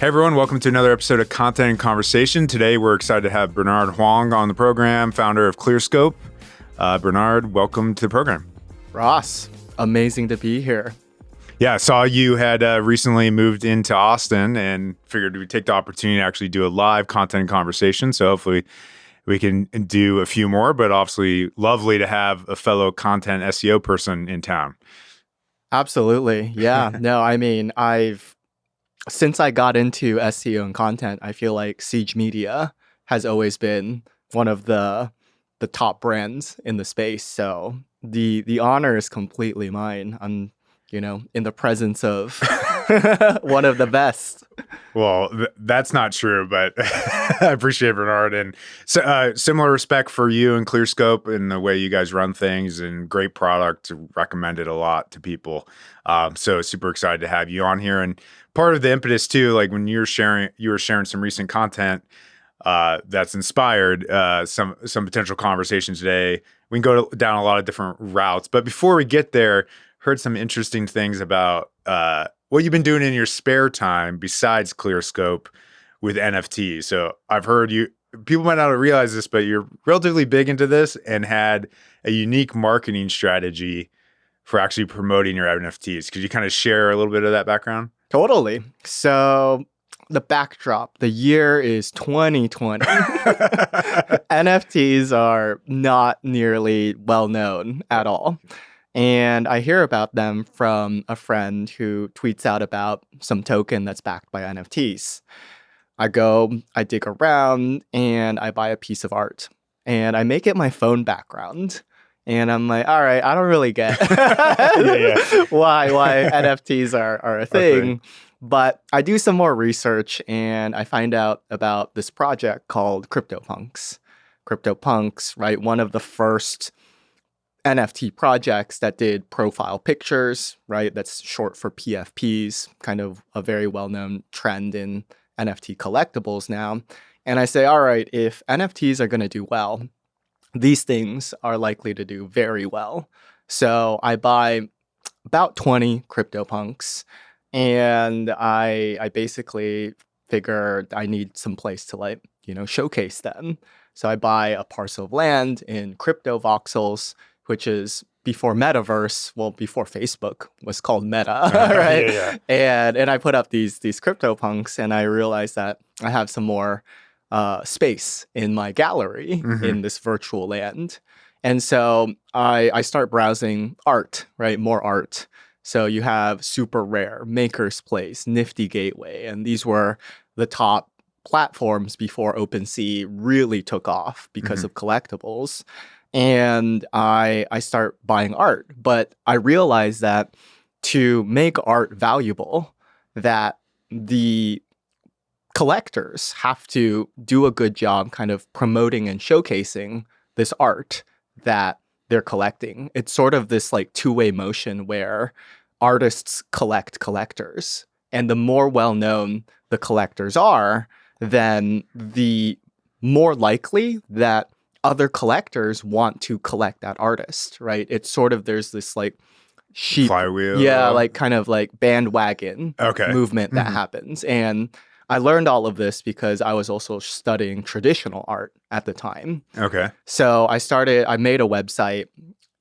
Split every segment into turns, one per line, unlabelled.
Hey everyone, welcome to another episode of Content and Conversation. Today we're excited to have Bernard Huang on the program, founder of Clearscope. Bernard, welcome to the program.
Ross, amazing to be here.
Yeah, I saw you had recently moved into Austin and figured we'd take the opportunity to actually do a live Content and Conversation. So hopefully we can do a few more, but obviously lovely to have a fellow content SEO person in town.
Absolutely. Yeah. No, I mean, since I got into SEO and content, I feel like Siege Media has always been one of the top brands in the space. So the honor is completely mine. I'm, in the presence of one of the best.
Well, that's not true, but I appreciate Bernard. And so, similar respect for you and Clearscope and the way you guys run things, and great product. Recommend it a lot to people. So super excited to have you on here. And part of the impetus too, like when you were sharing some recent content that's inspired some potential conversation today. We can go down a lot of different routes. But before we get there, heard some interesting things about what you've been doing in your spare time besides Clearscope with NFTs. So I've heard people might not realize this, but you're relatively big into this and had a unique marketing strategy for actually promoting your NFTs. Could you kind of share a little bit of that background?
Totally. So the backdrop, the year is 2020. NFTs are not nearly well known at all. And I hear about them from a friend who tweets out about some token that's backed by NFTs. I dig around, and I buy a piece of art. And I make it my phone background. And I'm like, all right, I don't really get why NFTs are a thing. But I do some more research, and I find out about this project called CryptoPunks. CryptoPunks, right? One of the first NFT projects that did profile pictures, right? That's short for PFPs, kind of a very well-known trend in NFT collectibles now. And I say, all right, if NFTs are going to do well, these things are likely to do very well. So I buy about 20 CryptoPunks, and I basically figure I need some place to showcase them. So I buy a parcel of land in crypto voxels, which is before Metaverse, before Facebook was called Meta, right? And I put up these CryptoPunks, and I realized that I have some more space in my gallery in this virtual land. And so I start browsing art, right? More art. So you have Super Rare, Maker's Place, Nifty Gateway, and these were the top platforms before OpenSea really took off because of collectibles. And I start buying art, but I realized that to make art valuable, that the collectors have to do a good job kind of promoting and showcasing this art that they're collecting. It's sort of this two-way motion where artists collect collectors. And the more well-known the collectors are, then the more likely that other collectors want to collect that artist, right? It's sort of, there's this sheep
flywheel.
Yeah, kind of bandwagon movement that happens. And I learned all of this because I was also studying traditional art at the time.
Okay.
So I made a website,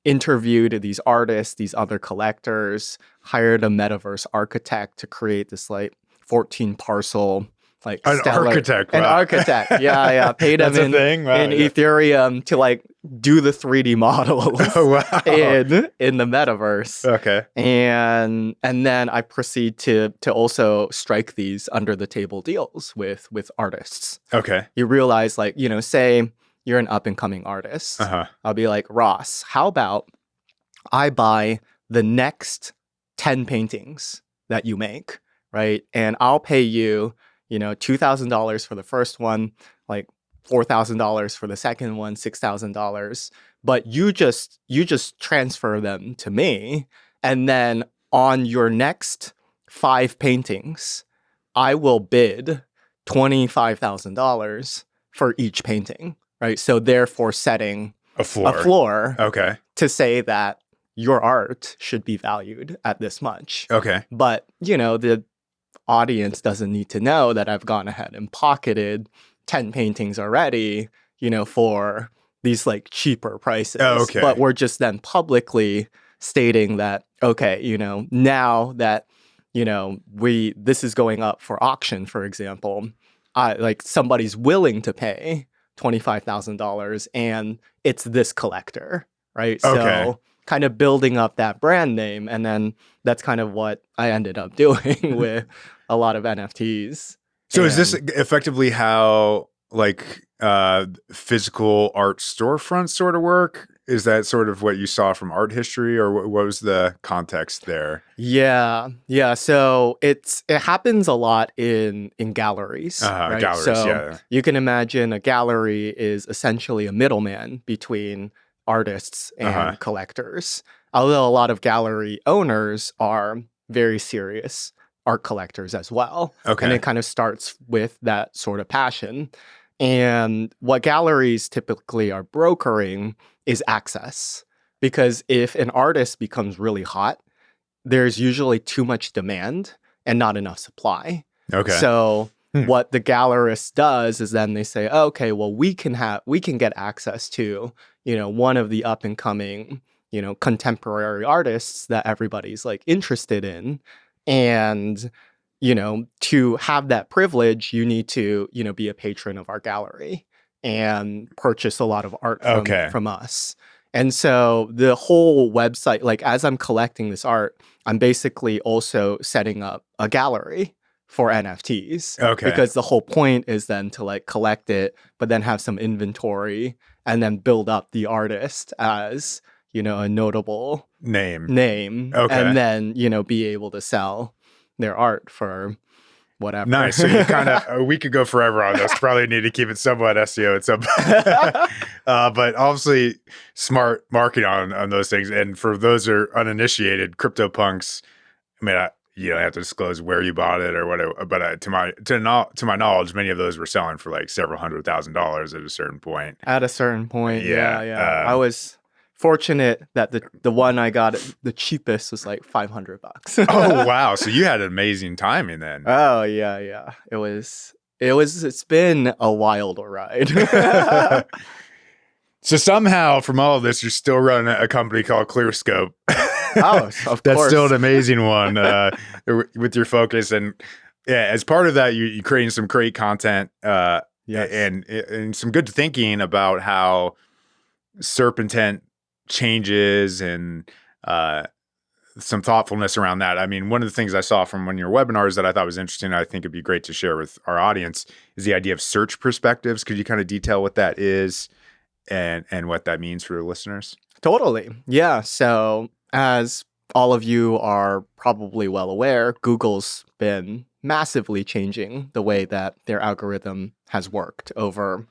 interviewed these artists, these other collectors, hired a metaverse architect to create this 14 parcel
architect.
An architect. Yeah. Paid him in Ethereum to do the 3D models in the metaverse.
Okay.
And then I proceed to also strike these under the table deals with artists.
Okay.
You realize say you're an up and coming artist. I'll be like, Ross, how about I buy the next 10 paintings that you make, right? And I'll pay you $2,000 for the first one, $4,000 for the second one, $6,000. But you just transfer them to me, and then on your next 5 paintings, I will bid $25,000 for each painting, right? So therefore, setting
a floor,
to say that your art should be valued at this much.
Okay.
But the audience doesn't need to know that I've gone ahead and pocketed 10 paintings already, for these like cheaper prices.
Oh, okay.
But we're just then publicly stating that, okay, now that, this is going up for auction, for example, like somebody's willing to pay $25,000 and it's this collector, right?
Okay.
So kind of building up that brand name. And then that's kind of what I ended up doing with a lot of NFTs.
So is this effectively how like physical art storefronts sort of work? Is that sort of what you saw from art history, or what was the context there?
Yeah. So it happens a lot in galleries, right?
Galleries,
so
yeah.
you can imagine a gallery is essentially a middleman between artists and collectors. Although a lot of gallery owners are very serious art collectors as well.
Okay.
And it kind of starts with that sort of passion. And what galleries typically are brokering is access. Because if an artist becomes really hot, there's usually too much demand and not enough supply.
Okay.
So what the gallerist does is then they say, okay, well, we can get access to, one of the up and coming, contemporary artists that everybody's like interested in. And, to have that privilege, you need to, be a patron of our gallery and purchase a lot of art from us. And so the whole website, like as I'm collecting this art, I'm basically also setting up a gallery for NFTs.
Okay.
Because the whole point is then to like collect it, but then have some inventory and then build up the artist as, a notable name.
Okay.
And then, be able to sell their art for whatever.
Nice. So you kind of, we could go forever on this. Probably need to keep it somewhat SEO at some but obviously smart marketing on those things. And for those who are uninitiated, CryptoPunks, I mean, you don't have to disclose where you bought it or whatever, but to my knowledge, many of those were selling for like several $100,000 at a certain point.
At a certain point, yeah. I was fortunate that the one I got the cheapest was like $500.
Oh wow! So you had an amazing timing then.
Oh yeah. It's been a wild ride.
So somehow from all of this, you're still running a company called Clearscope.
Oh, of course.
That's still an amazing one with your focus. And yeah, as part of that, you creating some great content
yes.
and some good thinking about how SERP intent changes and some thoughtfulness around that. I mean, one of the things I saw from one of your webinars that I thought was interesting, I think it'd be great to share with our audience, is the idea of search perspectives. Could you kind of detail what that is and what that means for the listeners?
Totally. Yeah. So as all of you are probably well aware, Google's been massively changing the way that their algorithm has worked over,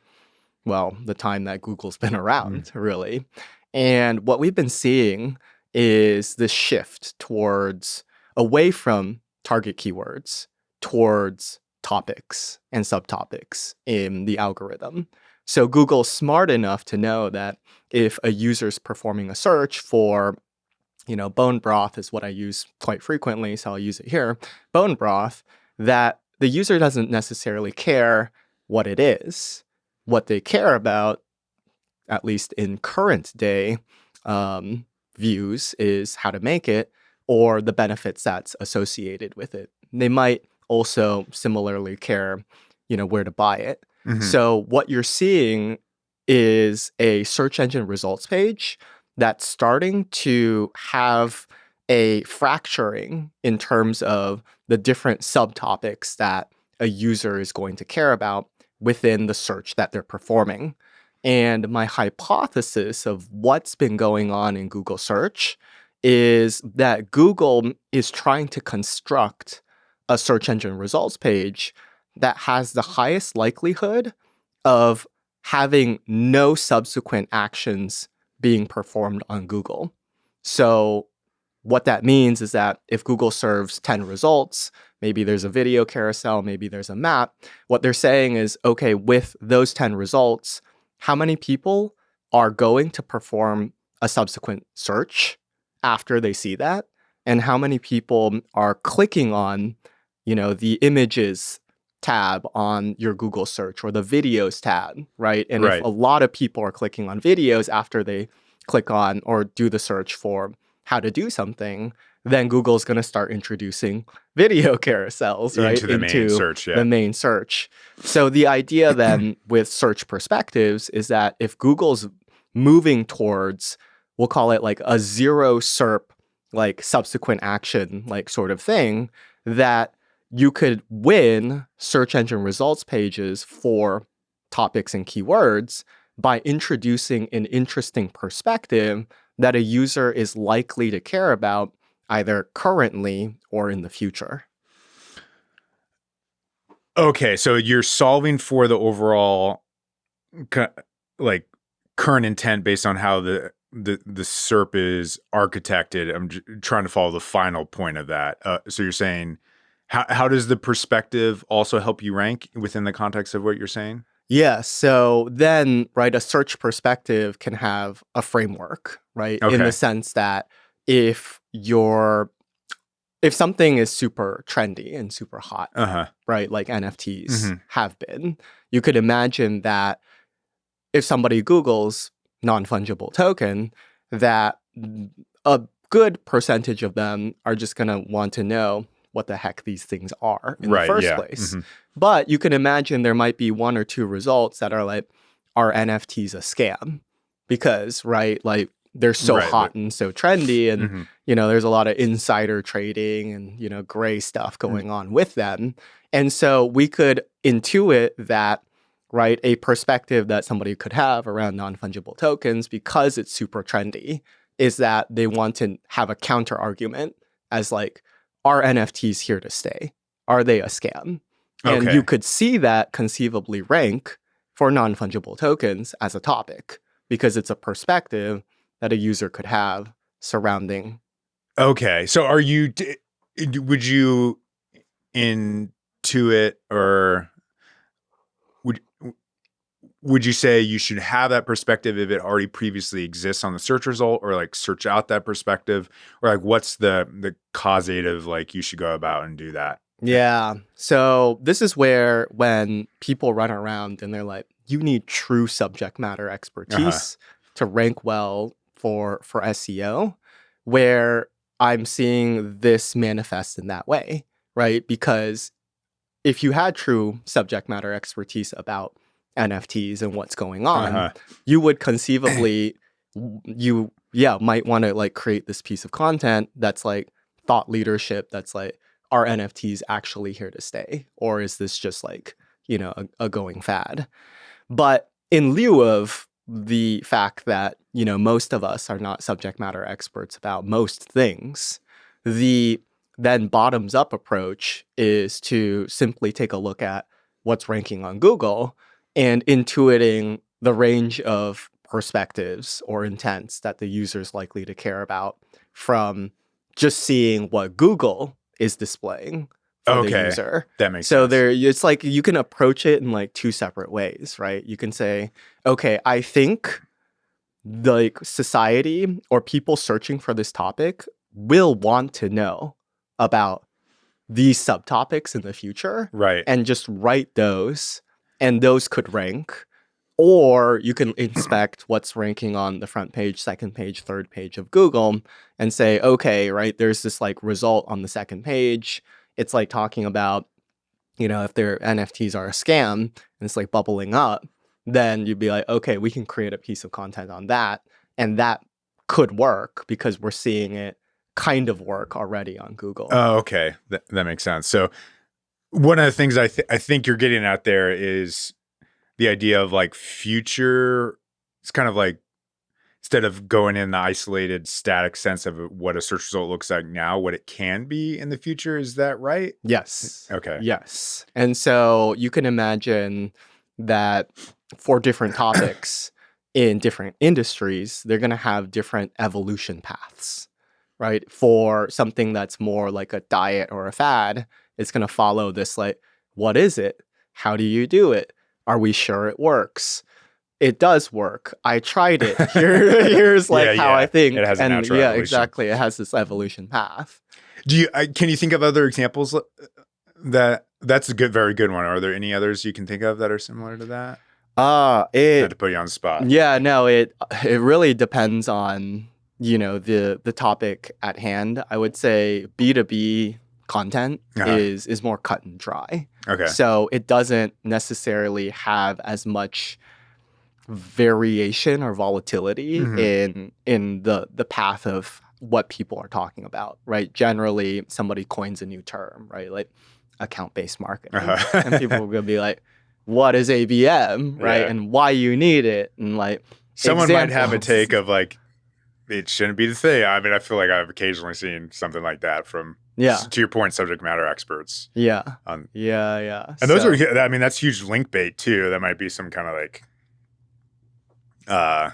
well, the time that Google's been around, really. And what we've been seeing is this shift towards away from target keywords towards topics and subtopics in the algorithm. So Google's smart enough to know that if a user's performing a search for, bone broth is what I use quite frequently, so I'll use it here, bone broth, that the user doesn't necessarily care what it is. What they care about, at least in current day views, is how to make it or the benefits that's associated with it. They might also similarly care, where to buy it. Mm-hmm. So what you're seeing is a search engine results page that's starting to have a fracturing in terms of the different subtopics that a user is going to care about within the search that they're performing. And my hypothesis of what's been going on in Google search is that Google is trying to construct a search engine results page that has the highest likelihood of having no subsequent actions being performed on Google. So what that means is that if Google serves 10 results, maybe there's a video carousel, maybe there's a map, what they're saying is, okay, with those 10 results, how many people are going to perform a subsequent search after they see that? And how many people are clicking on the images tab on your Google search or the videos tab, right? And if
Right.
a lot of people are clicking on videos after they click on or do the search for how to do something, then Google's going to start introducing video carousels, right,
Into the main search,
the
yeah.
main search. So the idea then with search perspectives is that if Google's moving towards, we'll call it like a zero SERP, like subsequent action, like sort of thing, that you could win search engine results pages for topics and keywords by introducing an interesting perspective that a user is likely to care about either currently or in the future.
Okay, so you're solving for the overall like current intent based on how the SERP is architected. I'm trying to follow the final point of that. So you're saying how does the perspective also help you rank within the context of what you're saying?
Yeah, so then, right, a search perspective can have a framework, right? In the
Okay.
sense that if something is super trendy and super hot,
Uh-huh.
right, like NFTs
hmm
have been, you could imagine that if somebody Googles non-fungible token, that a good percentage of them are just going to want to know what the heck these things are in the
Right,
first
yeah.
place. But you can imagine there might be one or two results that are like, are NFTs a scam? Because, right, like they're so
Right,
hot and so trendy, and
mhm.
there's a lot of insider trading and gray stuff going on with them. And so we could intuit that, right, a perspective that somebody could have around non-fungible tokens, because it's super trendy, is that they want to have a counter argument as like, are NFTs here to stay? Are they a scam? And
Okay.
you could see that conceivably rank for non-fungible tokens as a topic because it's a perspective that a user could have surrounding.
Okay. So would you intuit, or would would you say you should have that perspective if it already previously exists on the search result, or like search out that perspective, or like what's the causative, like you should go about and do that?
Yeah. So this is where when people run around and they're like, you need true subject matter
Uh-huh.
expertise to rank well for SEO, where I'm seeing this manifest in that way, right? Because if you had true subject matter expertise about NFTs and what's going on,
Uh-huh.
you would conceivably, might want to like create this piece of content that's like thought leadership, that's like, are NFTs actually here to stay? Or is this just like, a going fad? But in lieu of the fact that, most of us are not subject matter experts about most things, the then bottoms up approach is to simply take a look at what's ranking on Google and intuiting the range of perspectives or intents that the user is likely to care about from just seeing what Google is displaying for the
Okay.
user.
That makes
So
sense.
it's like you can approach it in like two separate ways, right? You can say, okay, I think like society or people searching for this topic will want to know about these subtopics in the future,
Right.
and just write those, and those could rank. Or you can inspect what's ranking on the front page, second page, third page of Google and say, okay, right, there's this like result on the second page. It's like talking about, if their NFTs are a scam and it's like bubbling up, then you'd be like, okay, we can create a piece of content on that. And that could work because we're seeing it kind of work already on Google.
Oh, okay. That makes sense. So one of the things I think you're getting at there is the idea of like future. It's kind of like, instead of going in the isolated static sense of what a search result looks like now, what it can be in the future. Is that right?
Yes.
Okay.
Yes. And so you can imagine that for different topics in different industries, they're going to have different evolution paths, right? For something that's more like a diet or a fad, it's going to follow this like, what is it? How do you do it? Are we sure it works? It does work. I tried it. Here's like
Yeah,
how I
yeah. It
think.
has a
And
natural evolution.
exactly. It has this evolution path.
Can you think of other examples That's a very good one. Are there any others you can think of that are similar to that? Not
It
to put you on the spot.
Yeah, no, it really depends on, the topic at hand. I would say B2B content
Uh-huh.
is more cut and dry.
Okay.
So it doesn't necessarily have as much variation or volatility
Mhm.
in the path of what people are talking about, right? Generally, somebody coins a new term, right? Like account-based marketing. And people
Uh-huh.
are gonna be like, what is ABM, right?
Yeah.
And why you need it, and like
Someone might have a
examples.
take of like, it shouldn't be the thing. I mean, I feel like I've occasionally seen something like that from,
Yeah.
to your point, subject matter experts.
Yeah.
On,
Yeah.
and those are,
So
I mean, that's huge link bait too. That might be some kind of like, uh,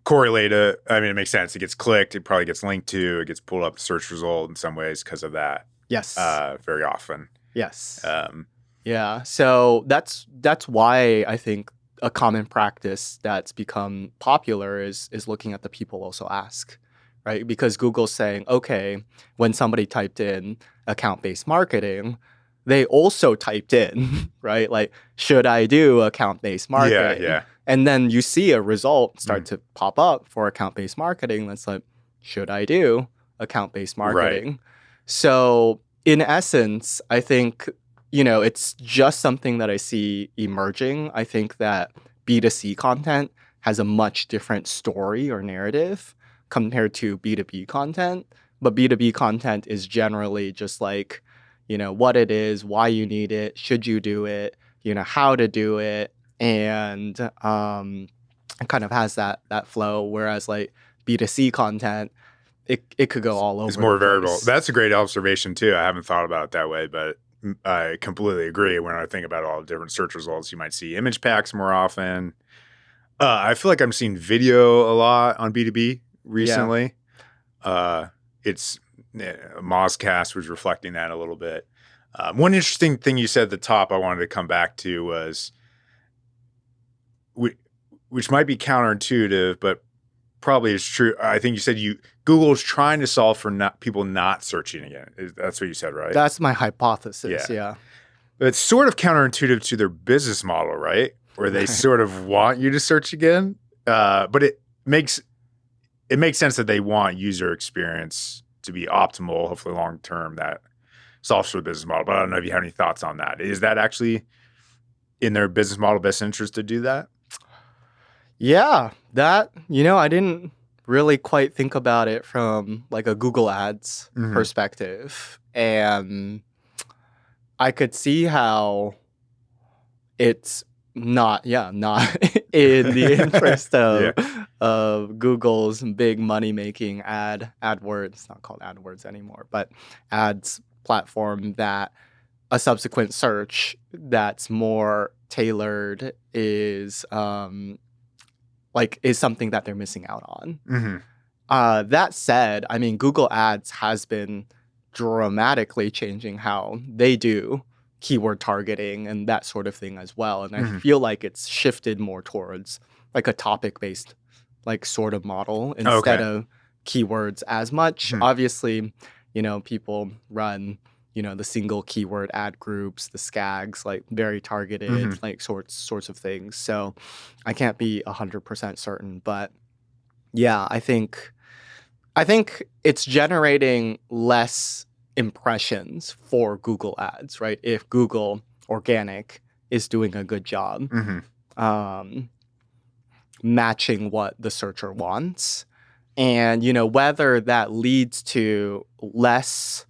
correlated. I mean, it makes sense. It gets clicked. It probably gets linked to. It gets pulled up the search result in some ways because of that.
yes.
Very often.
Yes.
Um,
Yeah. So that's why I think a common practice that's become popular is looking at the people also ask, right? Because Google's saying, okay, when somebody typed in account-based marketing, they also typed in, right? Like, should I do account-based
yeah,
marketing?
yeah.
And then you see a result start to pop up for account-based marketing that's like, should I do account-based
Right.
marketing? So in essence, I think it's just something that I see emerging. I think that B2C content has a much different story or narrative compared to B2B content. But B2B content is generally just like, what it is, why you need it, should you do it, how to do it, and it kind of has that flow. Whereas like B2C content, it could go all
It's
over the
more variable.
place.
That's a great observation too. I haven't thought about it that way, but I completely agree. When I think about all the different search results, you might see image packs more often. I feel like I'm seeing video a lot on B2B
Yeah.
recently. It's Mozcast was reflecting that a little bit. One interesting thing you said at the top I wanted to come back to was, which might be counterintuitive, but probably is true. I think you said Google's trying to solve for people not searching again. That's what you said, right?
That's my hypothesis.
Yeah.
Yeah.
But it's sort of counterintuitive to their business model, right? Where they sort of want you to search again. But it makes sense that they want user experience to be optimal, hopefully long term. That solves for the business model. But I don't know if you have any thoughts on that. Is that actually in their business model best interest to do that?
Yeah, that, I didn't really quite think about it from like a Google Ads perspective. And I could see how it's not in the interest of Google's big money making AdWords, it's not called AdWords anymore, but ads platform, that a subsequent search that's more tailored is something that they're missing out on. That said, I mean, Google Ads has been dramatically changing how they do keyword targeting and that sort of thing as well. And I feel like it's shifted more towards like a topic-based like sort of model instead of keywords as much. Obviously, people run the single keyword ad groups, the SCAGs, like very targeted, like sorts of things. So I can't be 100% certain, but yeah, I think it's generating less impressions for Google Ads, right? If Google organic is doing a good job matching what the searcher wants, and whether that leads to less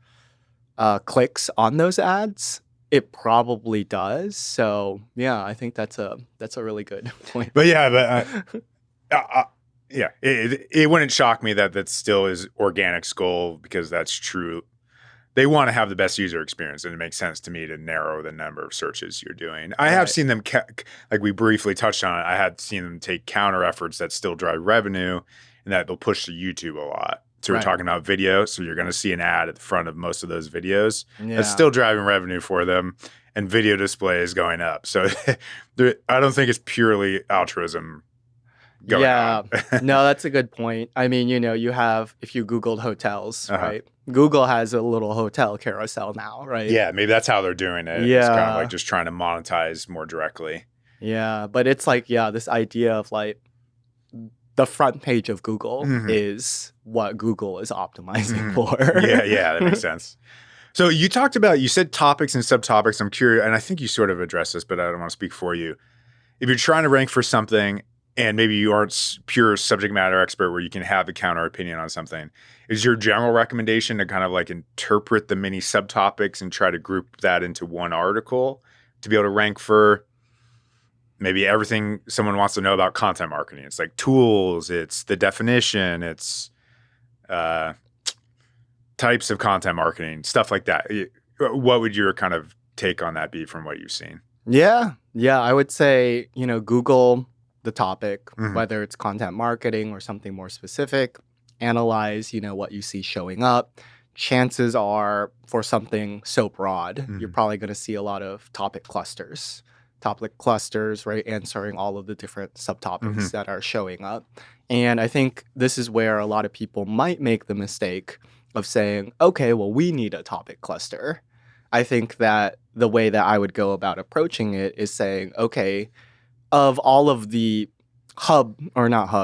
clicks on those ads, it probably does. So yeah, I think that's a really good point.
But yeah, yeah, it wouldn't shock me that still is organic's goal, because that's true. They want to have the best user experience, and it makes sense to me to narrow the number of searches you're doing. I have seen them, like we briefly touched on it, I have seen them take counter efforts that still drive revenue, and that they'll push to YouTube a lot. So we're talking about video, so you're going to see an ad at the front of most of those videos.
Yeah.
That's still driving revenue for them, and video display is going up. So I don't think it's purely altruism going
Yeah.
on.
No, that's a good point. I mean, you have, if you Googled hotels,
Uh-huh.
right? Google has a little hotel carousel now, right?
Yeah, maybe that's how they're doing it. It's kind of like
Yeah.
just trying to monetize more directly.
Yeah. But it's like, yeah, this idea of like the front page of Google
Mhm.
is what Google is optimizing
Mhm.
for.
Yeah, that makes sense. So you said topics and subtopics. I'm curious, and I think you sort of addressed this, but I don't want to speak for you. If you're trying to rank for something and maybe you aren't pure subject matter expert where you can have a counter opinion on something, is your general recommendation to kind of like interpret the many subtopics and try to group that into one article to be able to rank for maybe everything someone wants to know about content marketing? It's like tools, it's the definition, it's uh, types of content marketing, stuff like that. What would your kind of take on that be from what you've seen?
Yeah. Yeah. I would say, Google the topic,
Mhm.
whether it's content marketing or something more specific, analyze, what you see showing up. Chances are for something so broad, you're
Mhm.
probably going to see a lot of topic clusters. Topic clusters, right? Answering all of the different subtopics
Mhm.
that are showing up. And I think this is where a lot of people might make the mistake of saying, okay, well, we need a topic cluster. I think that the way that I would go about approaching it is saying, okay, of all of the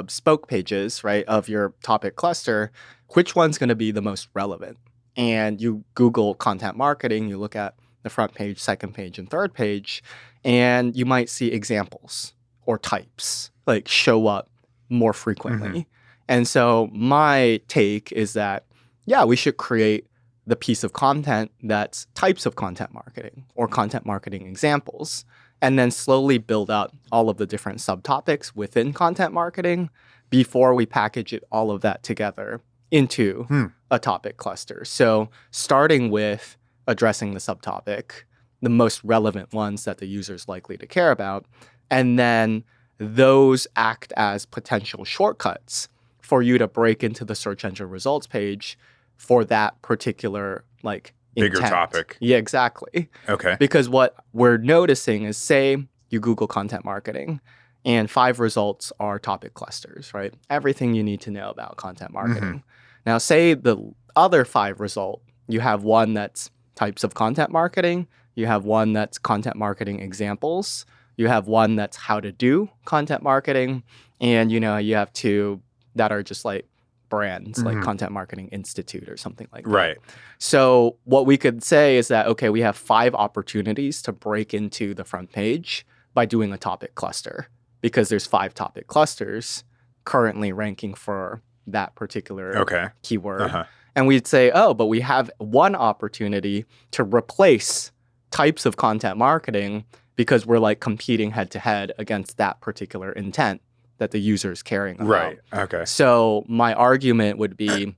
spoke pages, right, of your topic cluster, which one's going to be the most relevant? And you Google content marketing, you look at the front page, second page, and third page, and you might see examples or types like show up more frequently. And so my take is that, yeah, we should create the piece of content that's types of content marketing or content marketing examples, and then slowly build out all of the different subtopics within content marketing before we package it all of that together into a topic cluster. So starting with addressing the subtopic, the most relevant ones that the user's likely to care about, and then those act as potential shortcuts for you to break into the search engine results page for that particular like
Bigger
intent.
topic.
Yeah, exactly.
Okay.
Because what we're noticing is, say you Google content marketing and 5 results are topic clusters, right? Everything you need to know about content marketing. Now, say the other 5 result, you have one that's types of content marketing, you have one that's content marketing examples, you have one that's how to do content marketing, and you have 2 that are just like brands, like Content Marketing Institute or something like that.
Right.
So what we could say is that, okay, we have 5 opportunities to break into the front page by doing a topic cluster, because there's 5 topic clusters currently ranking for that particular keyword. And we'd say, oh, but we have one opportunity to replace types of content marketing because we're like competing head to head against that particular intent that the user is caring about.
Right. Okay.
So my argument would be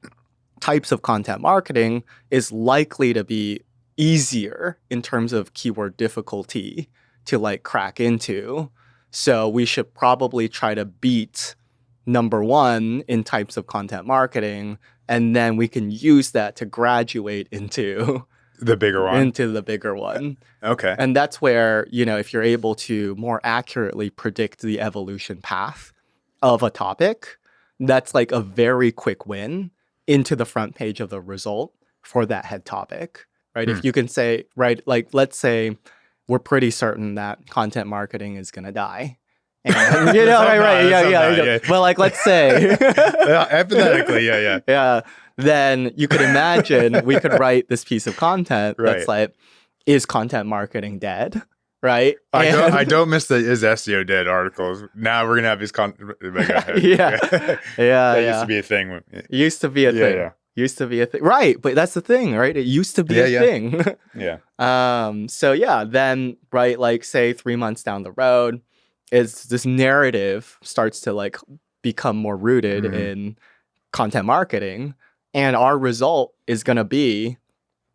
types of content marketing is likely to be easier in terms of keyword difficulty to like crack into. So we should probably try to beat number 1 in types of content marketing, and then we can use that to graduate into
the bigger
one.
Okay.
And that's where, if you're able to more accurately predict the evolution path of a topic, that's like a very quick win into the front page of the result for that head topic, right? If you can say, right, like let's say we're pretty certain that content marketing is going to die. And, right. Yeah. Well, like, let's say.
Hypothetically, yeah.
Yeah. Then you could imagine we could write this piece of content that's like, is content marketing dead? Right?
I don't miss the is SEO dead articles. Now we're gonna have these
Yeah.
That used to be a thing.
Used to be a thing.
Yeah.
Used to be a thing. Right, but that's the thing, right? It used to be a thing.
Yeah.
So yeah, then right, like say 3 months down the road, is this narrative starts to like become more rooted in content marketing, and our result is gonna be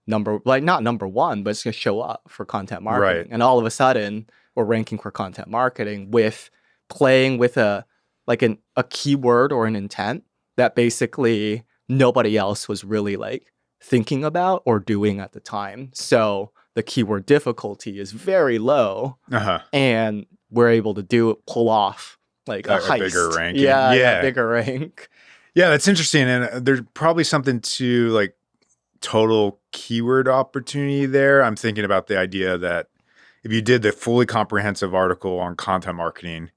not number 1, but it's going to show up for content marketing.
Right.
And all of a sudden, we're ranking for content marketing with playing with a keyword or an intent that basically nobody else was really like thinking about or doing at the time. So the keyword difficulty is very low, and we're able to pull off like a
a bigger
heist.
ranking.
Yeah,
Yeah.
bigger rank.
Yeah, that's interesting. And there's probably something to like total keyword opportunity there. I'm thinking about the idea that if you did the fully comprehensive article on content marketing,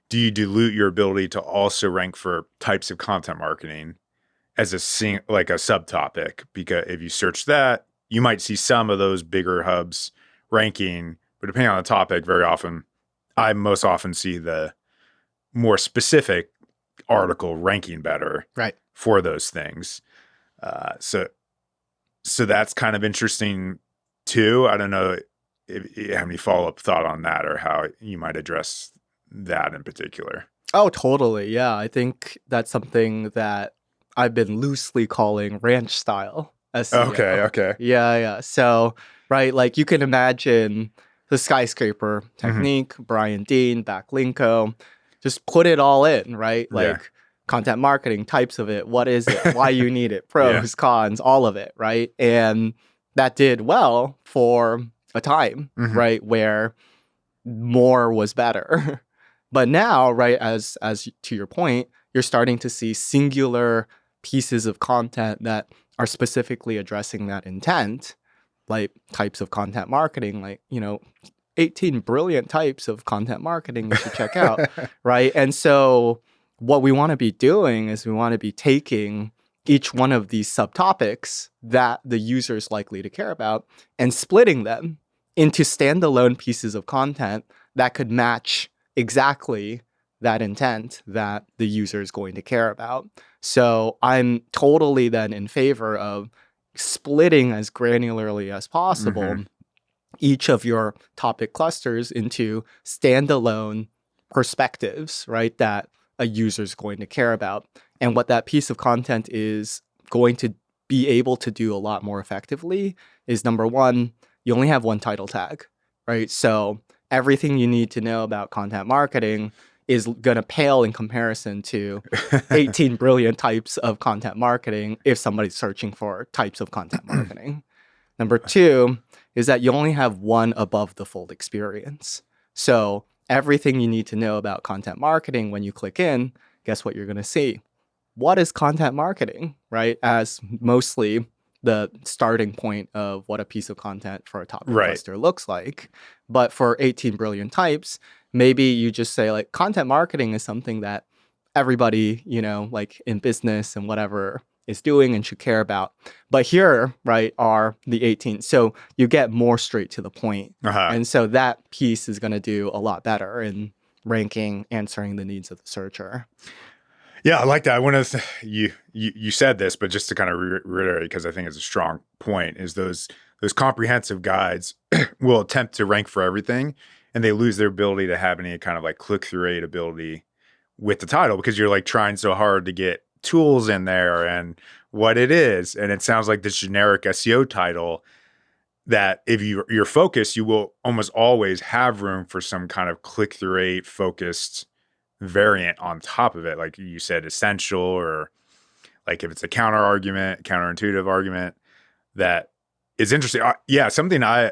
do you dilute your ability to also rank for types of content marketing as like a subtopic? Because if you search that, you might see some of those bigger hubs ranking, but depending on the topic, very often, I most often see the more specific article ranking better
Right.
for those things. So that's kind of interesting too. I don't know if you have any follow-up thought on that or how you might address that in particular.
Oh, totally. Yeah, I think that's something that I've been loosely calling ranch style SEO.
Okay.
Yeah. So, right, like you can imagine the skyscraper
Mhm.
technique, Brian Dean, Backlinko, just put it all in, right?
Yeah.
Like content marketing, types of it, what is it, why you need it,
Yeah.
pros, cons, all of it, right? And that did well for a time,
Mhm.
right, where more was better. But now, right, as to your point, you're starting to see singular pieces of content that are specifically addressing that intent, like types of content marketing, like, 18 brilliant types of content marketing you should check out, right? And so what we want to be doing is we want to be taking each one of these subtopics that the user is likely to care about and splitting them into standalone pieces of content that could match exactly that intent that the user is going to care about. So I'm totally then in favor of splitting as granularly as possible each of your topic clusters into standalone perspectives, right, that a user is going to care about. And what that piece of content is going to be able to do a lot more effectively is, number one, you only have one title tag, right? So everything you need to know about content marketing is going to pale in comparison to 18 brilliant types of content marketing if somebody's searching for types of content marketing. Number two is that you only have one above the fold experience. So everything you need to know about content marketing, when you click in, guess what you're going to see? What is content marketing, right? As mostly the starting point of what a piece of content for a topic
Right.
cluster looks like. But for 18 brilliant types, maybe you just say like content marketing is something that everybody, like in business and whatever is doing and should care about. But here, right, are the 18. So you get more straight to the point. And so that piece is going to do a lot better in ranking, answering the needs of the searcher.
Yeah, I like that. I want to you said this, but just to kind of reiterate, because I think it's a strong point, is those comprehensive guides will attempt to rank for everything, and they lose their ability to have any kind of like click-through rate ability with the title because you're like trying so hard to get tools in there and what it is. And it sounds like this generic SEO title that if you're focused, you will almost always have room for some kind of click-through rate focused variant on top of it. Like you said, essential, or like if it's a counterintuitive argument that is interesting. Yeah, something I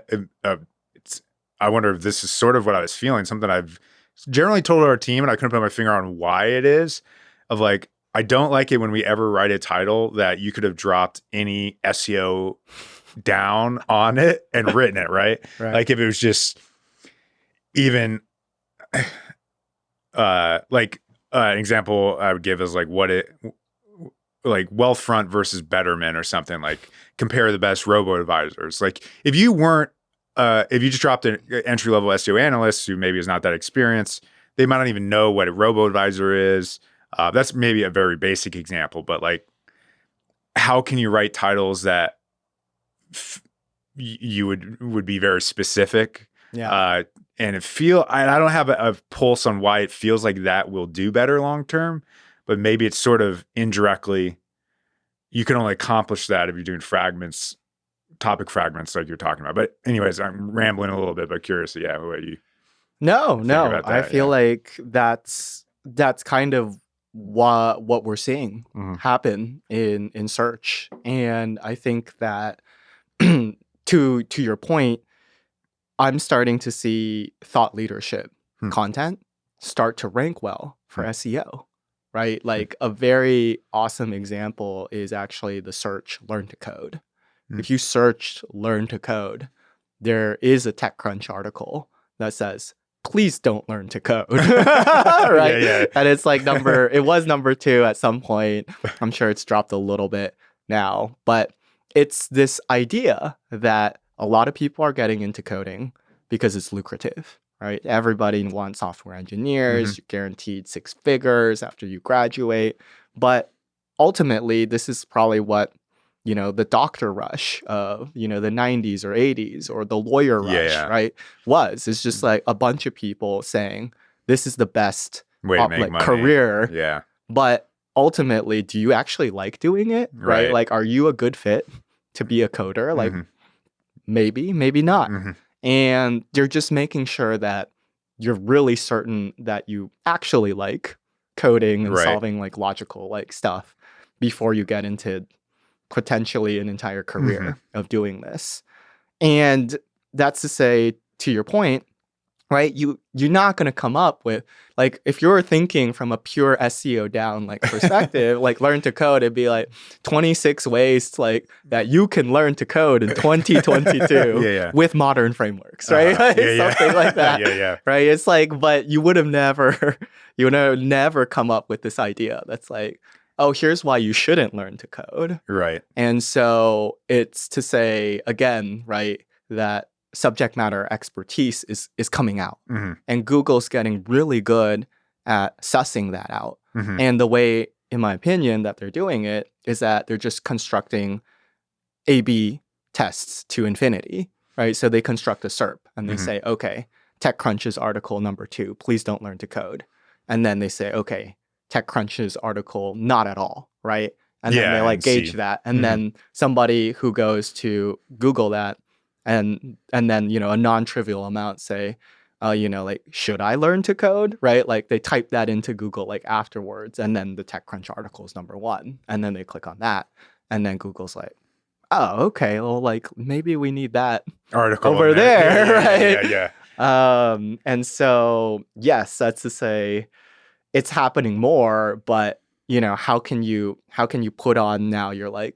wonder if this is sort of what I was feeling, something I've generally told our team, and I couldn't put my finger on why it is, of like, I don't like it when we ever write a title that you could have dropped any SEO down on it and written it, right?
Right.
Like if it was just even like an example I would give is like like Wealthfront versus Betterment or something, like compare the best robo advisors. Like if you just dropped an entry level SEO analyst who maybe is not that experienced, they might not even know what a robo advisor is. That's maybe a very basic example, but like, how can you write titles that you would be very specific?
Yeah.
And I don't have a pulse on why it feels like that will do better long term, but maybe it's sort of indirectly, you can only accomplish that if you're doing topic fragments like you're talking about. But anyways, I'm rambling a little bit, but curious, yeah, what you
No,
think about
I
that.
feel
Yeah.
like that's kind of what we're seeing happen in search. And I think that to your point, I'm starting to see thought leadership content start to rank well for SEO, right? Like a very awesome example is actually the search learn to code. If you search learn to code, there is a TechCrunch article that says, please don't learn to code, right?
Yeah.
And it's like it was number 2 at some point. I'm sure it's dropped a little bit now, but it's this idea that a lot of people are getting into coding because it's lucrative, right? Everybody wants software engineers, you're guaranteed 6 figures after you graduate. But ultimately, this is probably what, the doctor rush of, the 90s or 80s, or the lawyer rush, right? It's just like a bunch of people saying, this is the best
way to make money.
career.
Yeah.
But ultimately, do you actually like doing it? Right? Like, are you a good fit to be a coder? Like, maybe not. And you're just making sure that you're really certain that you actually like coding and solving like logical like stuff before you get into potentially an entire career of doing this. And that's to say, to your point, right? You're not going to come up with, like, if you're thinking from a pure SEO down like perspective, like learn to code, it'd be like 26 ways to, like, that you can learn to code in 2022 with modern frameworks, right? Something like that. Right? It's like, but you would have never come up with this idea that's like, oh, here's why you shouldn't learn to code.
Right.
And so it's to say, again, right, that subject matter expertise is coming out. And Google's getting really good at sussing that out. And the way, in my opinion, that they're doing it is that they're just constructing A/B tests to infinity, right? So they construct a SERP and they say, okay, TechCrunch's article number 2, please don't learn to code. And then they say, okay, TechCrunch's article, not at all, right? And then they like gauge that. And then somebody who goes to Google that and then, a non-trivial amount say, like, should I learn to code, right? Like they type that into Google like afterwards, and then the TechCrunch article is number 1. And then they click on that. And then Google's like, oh, okay, well, like maybe we need that
article
over there, right?
Yeah.
And so, yes, that's to say, it's happening more, but how can you put on now your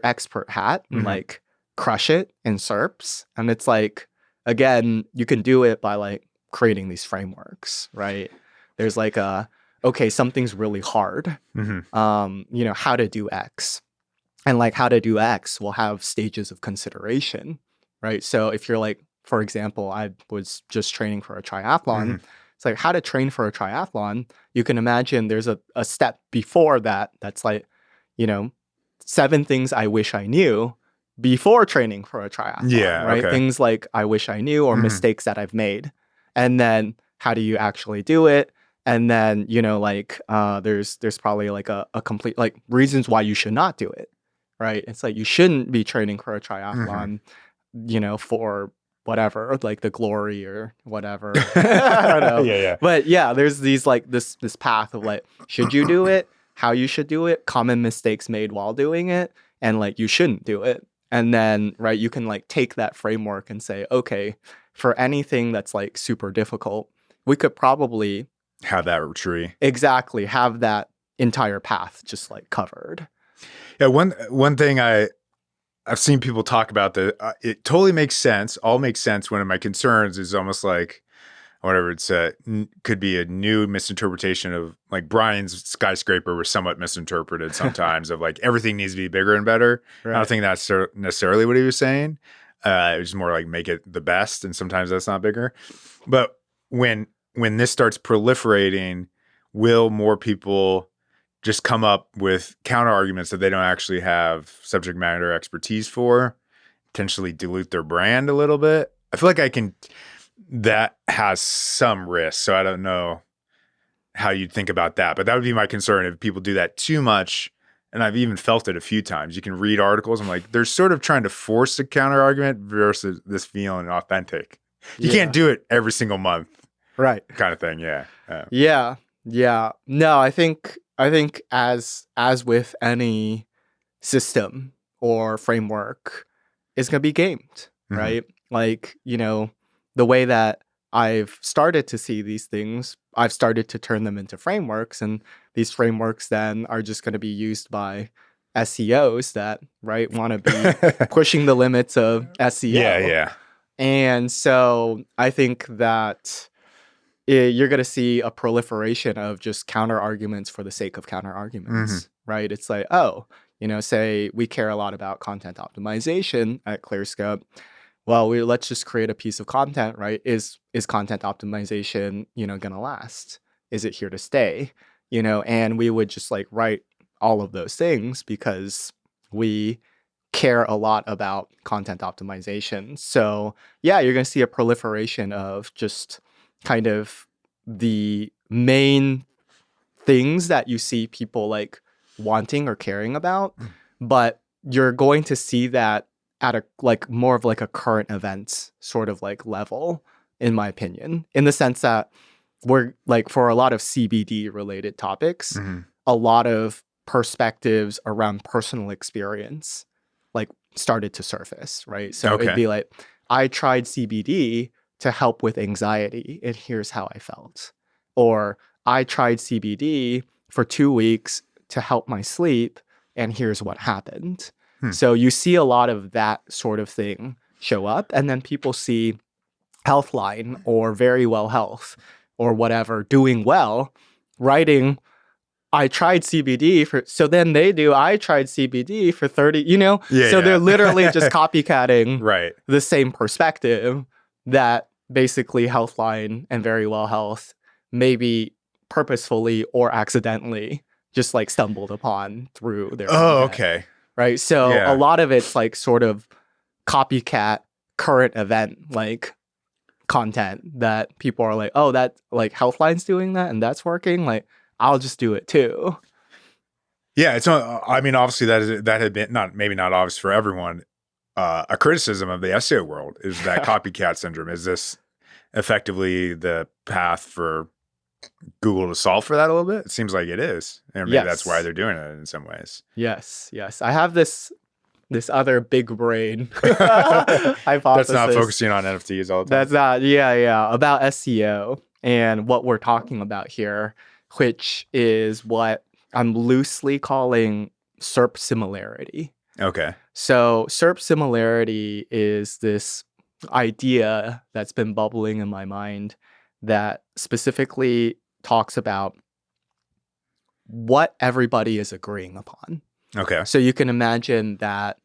expert hat and like crush it in SERPs? And it's like, again, you can do it by like creating these frameworks, right? There's like okay, something's really hard. How to do X, and like how to do X will have stages of consideration, right? So if you're like, for example, I was just training for a triathlon. It's like how to train for a triathlon. You can imagine there's a step before that that's like, 7 things I wish I knew before training for a triathlon, right?
Okay.
Things like I wish I knew, or mistakes that I've made. And then how do you actually do it? And then, there's probably like a complete, like, reasons why you should not do it, right? It's like you shouldn't be training for a triathlon, for whatever, like the glory or whatever. I don't know. But yeah, there's these like this path of like, should you do it? How you should do it? Common mistakes made while doing it, and like you shouldn't do it. And then, right, you can like take that framework and say, okay, for anything that's like super difficult, we could probably
have that tree.
Exactly, have that entire path just like covered.
Yeah, one thing I've seen people talk about that it totally makes sense. All makes sense. One of my concerns is almost like whatever it's could be a new misinterpretation of like Brian's skyscraper was somewhat misinterpreted sometimes of like everything needs to be bigger and better. Right. I don't think that's necessarily what he was saying. It was more like make it the best, and sometimes that's not bigger. But when this starts proliferating, will more people just come up with counter arguments that they don't actually have subject matter expertise for, potentially dilute their brand a little bit? I feel like that has some risk. So I don't know how you'd think about that, but that would be my concern if people do that too much. And I've even felt it a few times. You can read articles. I'm like, they're sort of trying to force a counter argument versus this feeling authentic. You can't do it every single month.
Right.
Kind of thing. Yeah.
Yeah. No, I think as with any system or framework, it's going to be gamed, right? Like, the way that I've started to see these things. I've started to turn them into frameworks, and these frameworks then are just going to be used by SEOs that, right, want to be pushing the limits of SEO.
Yeah.
And so I think that you're going to see a proliferation of just counter arguments for the sake of counter arguments, right? It's like, oh, say we care a lot about content optimization at Clearscope. Well, let's just create a piece of content, right? Is content optimization, going to last? Is it here to stay? And we would just like write all of those things because we care a lot about content optimization. So yeah, you're going to see a proliferation of just kind of the main things that you see people like wanting or caring about, but you're going to see that at a like more of like a current events sort of like level, in my opinion, in the sense that we're like for a lot of CBD related topics, a lot of perspectives around personal experience like started to surface, right? So it'd be like, I tried CBD to help with anxiety, and here's how I felt. Or I tried CBD for 2 weeks to help my sleep, and here's what happened. So you see a lot of that sort of thing show up, and then people see Healthline or Very Well Health or whatever doing well, writing, I tried CBD for, so then they do, I tried CBD for 30, so they're literally just copycatting the same perspective that basically Healthline and Very Well Health maybe purposefully or accidentally just like stumbled upon through their content, right? So a lot of it's like sort of copycat current event like content that people are like, oh, that like Healthline's doing that and that's working, like I'll just do it too.
Yeah, it's not, I mean, obviously that had been maybe not obvious for everyone. A criticism of the SEO world is that copycat syndrome. Is this effectively the path for Google to solve for that a little bit? It seems like it is. And maybe that's why they're doing it in some ways.
Yes. I have this other big brain hypothesis.
That's not focusing on NFTs all the time.
That's not, about SEO and what we're talking about here, which is what I'm loosely calling SERP similarity.
Okay.
So SERP similarity is this idea that's been bubbling in my mind that specifically talks about what everybody is agreeing upon.
Okay.
So you can imagine that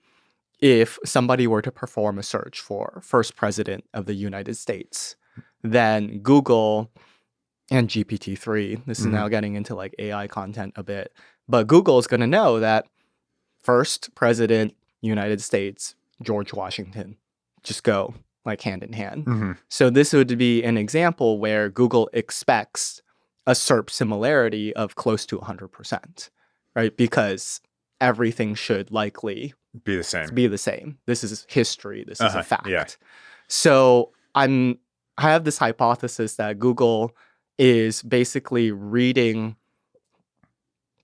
if somebody were to perform a search for first president of the United States, then Google and GPT-3, this is now getting into like AI content a bit, but Google is going to know that first president, United States, George Washington, just go like hand in hand. So this would be an example where Google expects a SERP similarity of close to 100%, right? Because everything should likely
be the same.
This is history. This is a fact. Yeah. So I have this hypothesis that Google is basically reading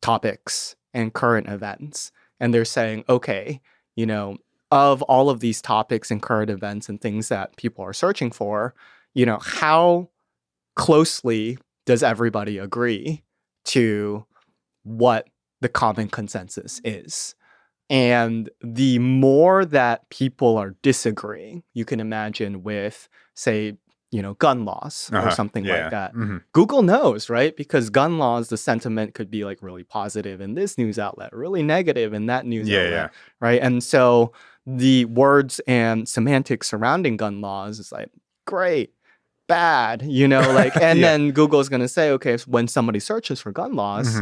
topics and current events, and they're saying, okay, of all of these topics and current events and things that people are searching for, how closely does everybody agree to what the common consensus is? And the more that people are disagreeing, you can imagine with, say, gun laws or something like that. Google knows, right? Because gun laws, the sentiment could be like really positive in this news outlet, really negative in that news outlet, right? And so the words and semantics surrounding gun laws is like, great, bad, like, and then Google's going to say, okay, when somebody searches for gun laws,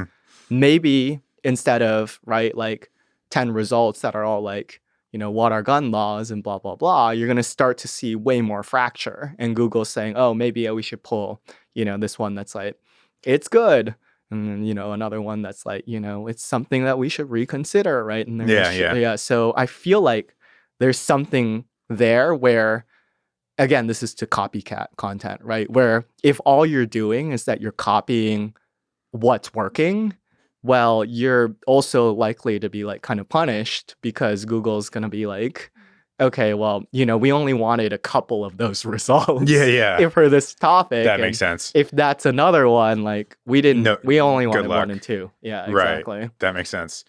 maybe instead of, right, like 10 results that are all like, what are gun laws and blah, blah, blah, you're going to start to see way more fracture. And Google's saying, oh, maybe we should pull, this one that's like, it's good. And then, another one that's like, it's something that we should reconsider, right? And so I feel like there's something there where, again, this is to copycat content, right? Where if all you're doing is that you're copying what's working, well, you're also likely to be like kind of punished because Google's going to be like, okay, well, we only wanted a couple of those results
Yeah.
for this topic.
That
And
makes sense.
if that's another one, like
No,
we only
good
wanted one
luck.
and two. Yeah,
Right.
exactly.
That makes sense.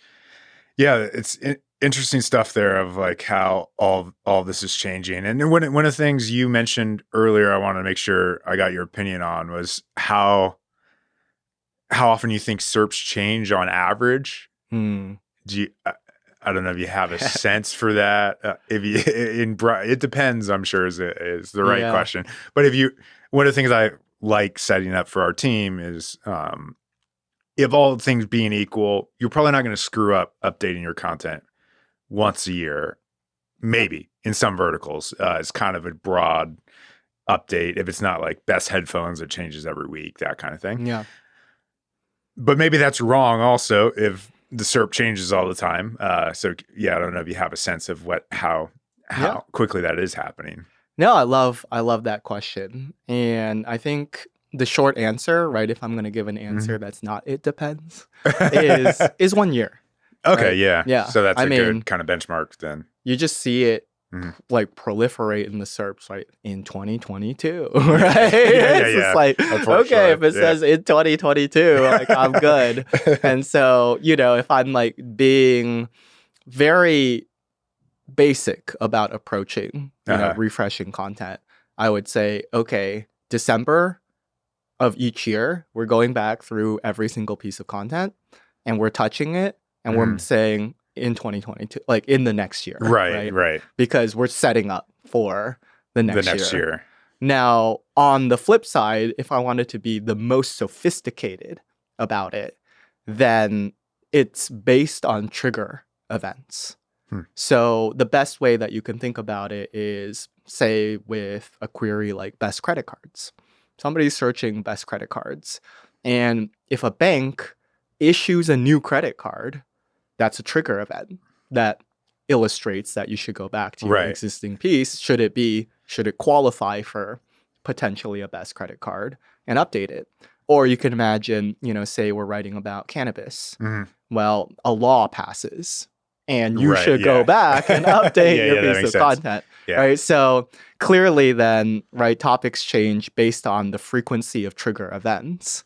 Yeah, it's interesting stuff there of like how all this is changing. And then one of the things you mentioned earlier, I wanted to make sure I got your opinion on was how often you think SERPs change on average.
Hmm.
Do you? I don't know if you have a sense for that. If you it depends, I'm sure is the right
Yeah.
question. But if you, one of the things I like setting up for our team is, if all things being equal, you're probably not going to screw up updating your content once a year. Maybe in some verticals, it's kind of a broad update. If it's not like best headphones, it changes every week, that kind of thing.
Yeah.
But maybe that's wrong also if the SERP changes all the time. So yeah, I don't know if you have a sense of how
Yeah.
quickly that is happening.
No, I love that question. And I think the short answer, right, if I'm going to give an answer that's not it depends, is 1 year.
Okay,
right?
yeah.
Yeah.
So that's
I
a
mean,
good kind of benchmark then.
you just see it
Mhm.
like proliferate in the SERPs, right? In 2022, right?
Yeah,
It's just like,
Unfortunately,
okay, if it
yeah.
says in 2022, like I'm good. And so, if I'm like being very basic about approaching, refreshing content, I would say, okay, December of each year, we're going back through every single piece of content and we're touching it and we're saying in 2022, like in the next year.
Right.
Because we're setting up for the next
year.
Now, on the flip side, if I wanted to be the most sophisticated about it, then it's based on trigger events. So the best way that you can think about it is, say, with a query like best credit cards. Somebody's searching best credit cards. And if a bank issues a new credit card, that's a trigger event that illustrates that you should go back to your existing piece. Should it qualify for potentially a best credit card and update it? Or you can imagine, say we're writing about cannabis. Well, a law passes and you should go back and update your piece of content. Right. So clearly then, right, topics change based on the frequency of trigger events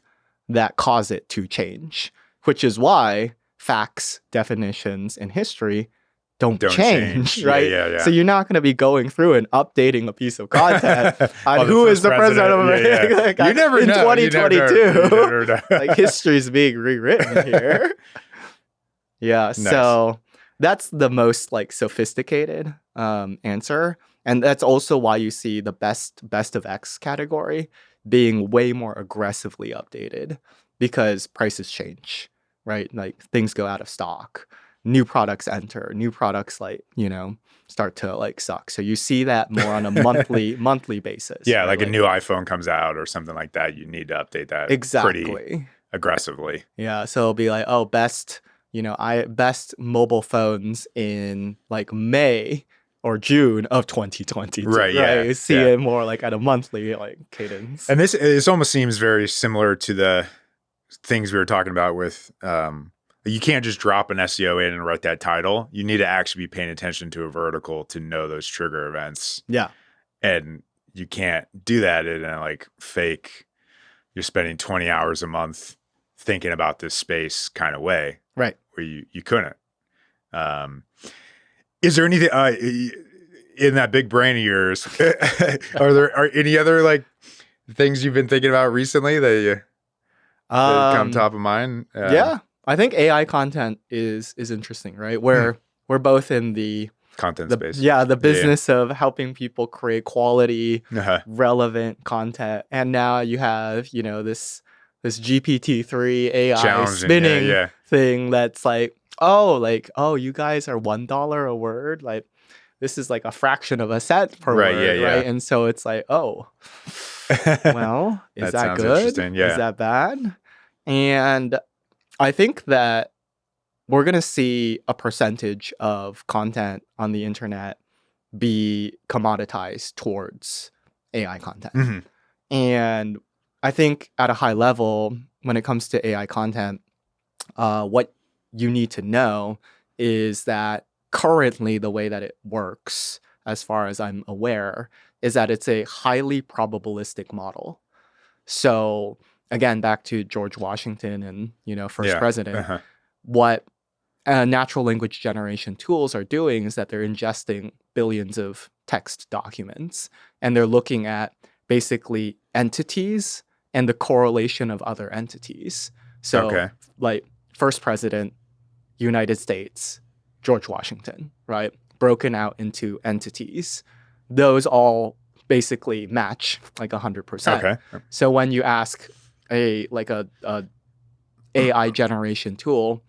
that cause it to change, which is why facts, definitions, and history don't change, right?
Yeah.
So you're not going to be going through and updating a piece of content on who is the president of America. Like,
you never
in
know.
2022.
You never know.
Like history's being rewritten here. Yeah. Nice. So that's the most like sophisticated answer. And that's also why you see the best of X category being way more aggressively updated because prices change, right? Like things go out of stock, new products enter, new products like, start to like suck. So you see that more on a monthly basis.
Yeah,
right?
like a new iPhone comes out or something like that. You need to update that pretty aggressively.
Yeah, so it'll be like, oh, best mobile phones in like May or June of 2022. Right. You see it more like at a monthly like cadence.
And this almost seems very similar to the things we were talking about with you can't just drop an SEO in and write that title. You need to actually be paying attention to a vertical to know those trigger events.
Yeah.
And you can't do that in a like fake, you're spending 20 hours a month thinking about this space kind of way.
Right.
Where you couldn't. Is there anything in that big brain of yours? are any other like things you've been thinking about recently that come top of mind?
Yeah, I think AI content is interesting, right? Where we're both in the
content space.
Yeah, the business of helping people create quality, relevant content, and now you have this GPT-3 AI spinning thing that's like, oh, you guys are $1 a word, like this is like a fraction of a cent per word, right? And so it's like, oh, well, is that good?
Yeah.
Is that bad? And I think that we're going to see a percentage of content on the internet be commoditized towards AI content. And I think at a high level, when it comes to AI content, what you need to know is that currently the way that it works, as far as I'm aware, is that it's a highly probabilistic model. So again, back to George Washington and, first
Yeah.
president,
Uh-huh.
what natural language generation tools are doing is that they're ingesting billions of text documents, and they're looking at basically entities and the correlation of other entities. So
Okay.
like first president, United States, George Washington, right? Broken out into entities. Those all basically match like 100%.
Okay.
So when you ask a AI generation tool,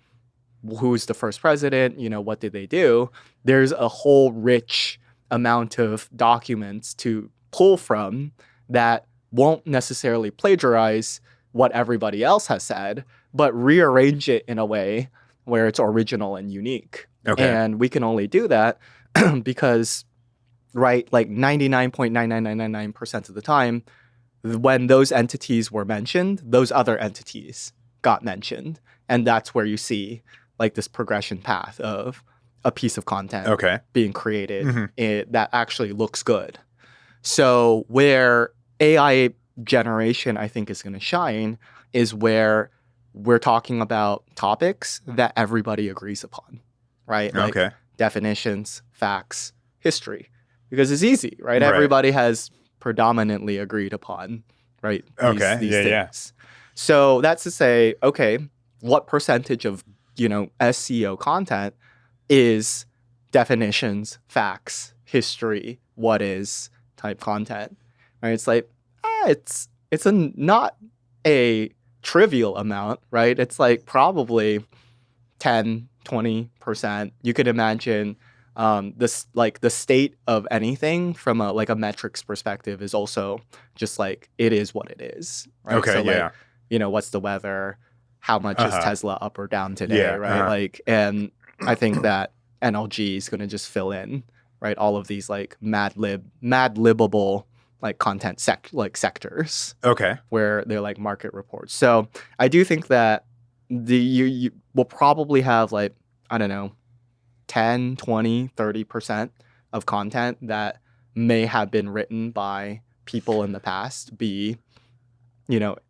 who's the first president, what did they do? There's a whole rich amount of documents to pull from that won't necessarily plagiarize what everybody else has said, but rearrange it in a way where it's original and unique.
Okay.
And we can only do that because, right, like 99.99999% of the time, when those entities were mentioned, those other entities got mentioned. And that's where you see like this progression path of a piece of content
Okay.
being created
Mhm.
that actually looks good. So where AI generation, I think, is going to shine is where we're talking about topics that everybody agrees upon, right? Like
Okay.
definitions, facts, history, because it's easy, right?
Right.
Everybody has predominantly agreed upon, right? These
Okay.
these
Yeah, yeah.
things. So that's to say, okay, what percentage of SEO content is definitions, facts, history, what is type content, right? It's like it's not a trivial amount, right? It's like probably 10-20%. You could imagine this like the state of anything from a metrics perspective is also just like it is what it is, right?
Okay.
So
Yeah.
like, what's the weather? How much is
Uh-huh.
Tesla up or down today,
Yeah.
right?
Uh-huh.
Like, and I think that NLG is going to just fill in, right? All of these like mad libable like content sectors
Okay.
where they're like market reports. So I do think that you will probably have like, I don't know, 10, 20, 30% of content that may have been written by people in the past be,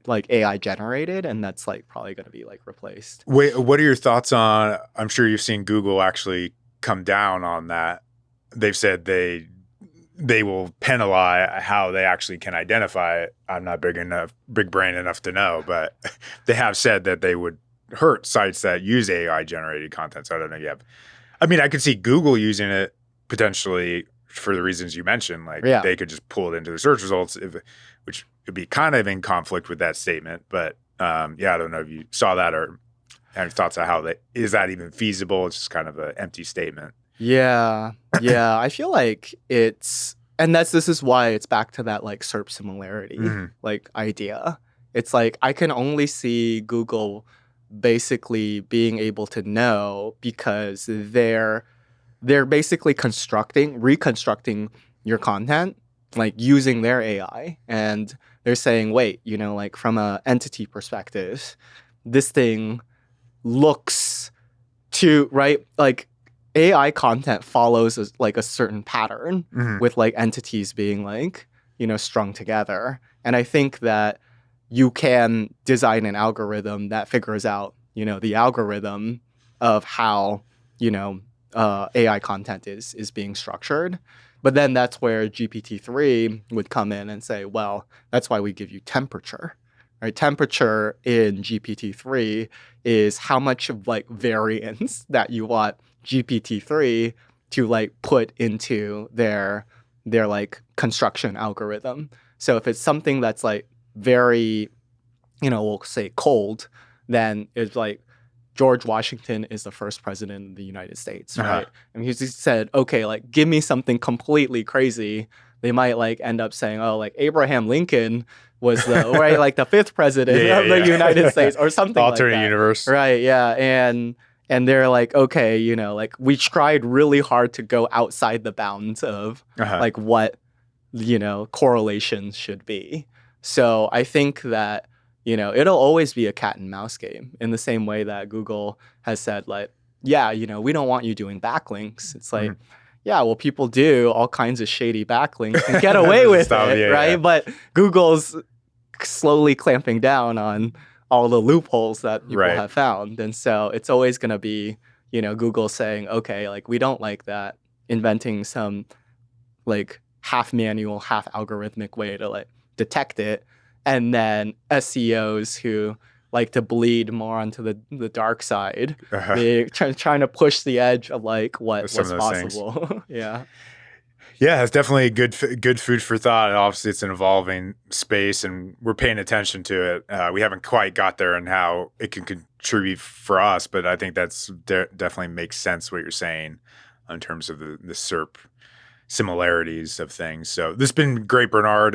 like AI generated, and that's like probably going to be like replaced.
Wait, what are your thoughts on? I'm sure you've seen Google actually come down on that. They've said they will penalize how they actually can identify it. I'm not big brain enough to know, but they have said that they would hurt sites that use AI generated content. So I don't know. I mean, I could see Google using it potentially for the reasons you mentioned. Like
Yeah.
they could just pull it into the search results, which would be kind of in conflict with that statement. But yeah, I don't know if you saw that or have thoughts on is that even feasible? It's just kind of an empty statement.
Yeah. Yeah. I feel like this is why it's back to that like SERP similarity
Mhm.
like idea. It's like I can only see Google basically being able to know because they're basically reconstructing your content, like using their AI. And they're saying, wait, like from a entity perspective, this thing looks right? Like AI content follows like a certain pattern
Mhm.
with like entities being like, strung together. And I think that you can design an algorithm that figures out, the algorithm of how, AI content is being structured. But then that's where GPT-3 would come in and say, well, that's why we give you temperature. Right? Temperature in GPT-3 is how much of like variance that you want GPT-3 to like put into their like construction algorithm. So if it's something that's like very, we'll say cold, then it's like George Washington is the first president of the United States,
Uh-huh.
right? And he just said, okay, like give me something completely crazy. They might like end up saying, oh, like Abraham Lincoln was the right, like the fifth president
Yeah,
of the
yeah.
United States or something like
Alternate
that.
universe.
Right. Yeah. And they're like, okay, like we tried really hard to go outside the bounds of
Uh-huh.
like what, correlations should be. So I think that, it'll always be a cat and mouse game in the same way that Google has said, like, yeah, we don't want you doing backlinks. It's like,
Mhm.
yeah, well, people do all kinds of shady backlinks and get away with
Stuff,
it,
yeah,
right?
yeah.
But Google's slowly clamping down on all the loopholes that people
Right.
have found. And so it's always going to be, Google saying, okay, like we don't like that, inventing some like half manual, half algorithmic way to like detect it. And then SEOs who like to bleed more onto the dark side, they trying to push the edge of like what's
Some of those things.
possible. Yeah.
Yeah, it's definitely good food for thought. And obviously, it's an evolving space, and we're paying attention to it. We haven't quite got there and how it can contribute for us, but I think that's definitely makes sense what you're saying in terms of the SERP similarities of things. So this has been great, Bernard.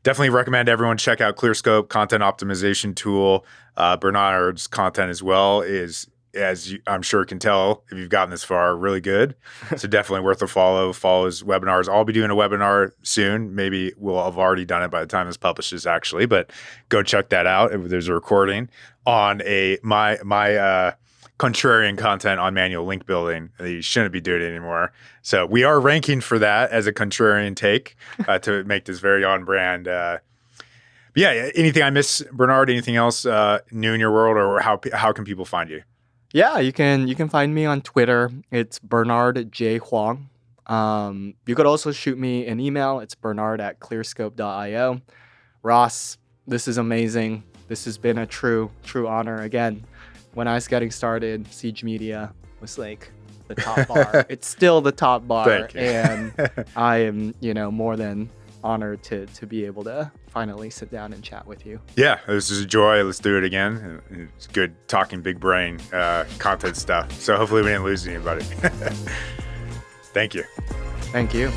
Definitely recommend everyone check out Clearscope, content optimization tool. Bernard's content as well is, as I'm sure can tell if you've gotten this far, really good. So definitely worth a follow. Follow his webinars. I'll be doing a webinar soon. Maybe we'll have already done it by the time this publishes, actually. But go check that out. There's a recording on my contrarian content on manual link building. You shouldn't be doing it anymore. So we are ranking for that as a contrarian take to make this very on brand. Yeah, anything I miss, Bernard? Anything else new in your world, or how can people find you?
Yeah, you can find me on Twitter. It's Bernard J. Huang. You could also shoot me an email. It's bernard@clearscope.io. Ross, this is amazing. This has been a true honor. Again, when I was getting started, Siege Media was like the top bar. It's still the top bar.
Thank you.
And I am, more than honored to be able to finally sit down and chat with you.
Yeah, this is a joy. Let's do it again. It's good talking big brain content stuff. So hopefully we didn't lose anybody. Thank you.
Thank you.